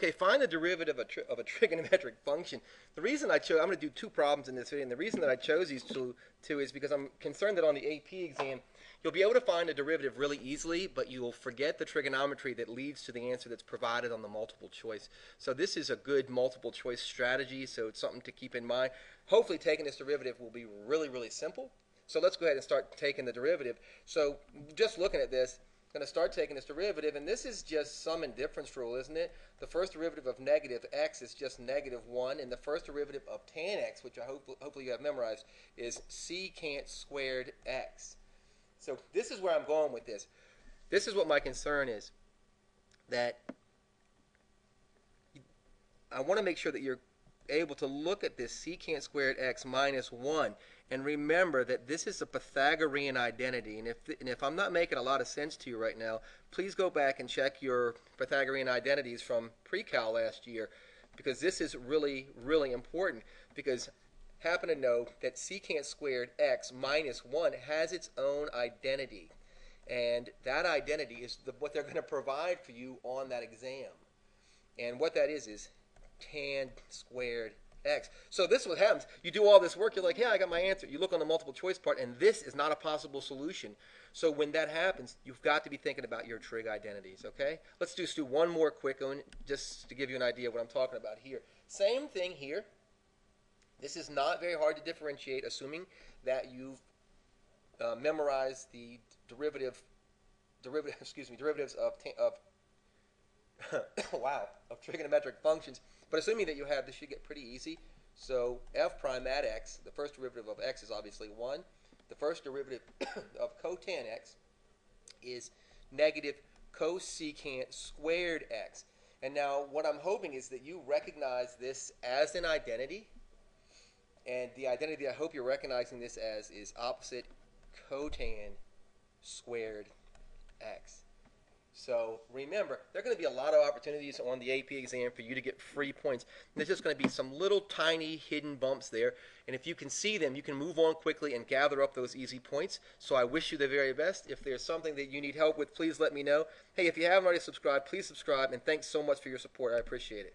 Okay, find the derivative of a trigonometric function. The reason I chose, I'm going to do two problems in this video, and the reason that I chose these two is because I'm concerned that on the AP exam, you'll be able to find a derivative really easily, but you'll forget the trigonometry that leads to the answer that's provided on the multiple choice. So this is a good multiple choice strategy, so it's something to keep in mind. Hopefully taking this derivative will be really, really simple. So let's go ahead and start taking the derivative. So just looking at this, I'm going to start taking this derivative, and this is just sum and difference rule, isn't it? The first derivative of negative x is just negative 1, and the first derivative of tan x, which I hopefully you have memorized, is secant squared x. So this is where I'm going with this. This is what my concern is, that I want to make sure that you're able to look at this secant squared x minus 1 and remember that this is a Pythagorean identity, and if I'm not making a lot of sense to you right now, please go back and check your Pythagorean identities from pre-cal last year, because this is really, really important, because happen to know that secant squared x minus 1 has its own identity, and that identity is what they're going to provide for you on that exam. And what that is tan squared x. So this is what happens. You do all this work, you're like, yeah, I got my answer. You look on the multiple choice part, and this is not a possible solution. So when that happens, you've got to be thinking about your trig identities, okay? Let's just do one more quick one, just to give you an idea of what I'm talking about here. Same thing here. This is not very hard to differentiate, assuming that you've memorized the derivatives of wow, of trigonometric functions. But assuming that you have, this should get pretty easy. So f prime at x, the first derivative of x is obviously 1. The first derivative of cotan x is negative cosecant squared x. And now what I'm hoping is that you recognize this as an identity. And the identity I hope you're recognizing this as is opposite cotan squared x. So remember, there are going to be a lot of opportunities on the AP exam for you to get free points. And there's just going to be some little tiny hidden bumps there. And if you can see them, you can move on quickly and gather up those easy points. So I wish you the very best. If there's something that you need help with, please let me know. Hey, if you haven't already subscribed, please subscribe. And thanks so much for your support. I appreciate it.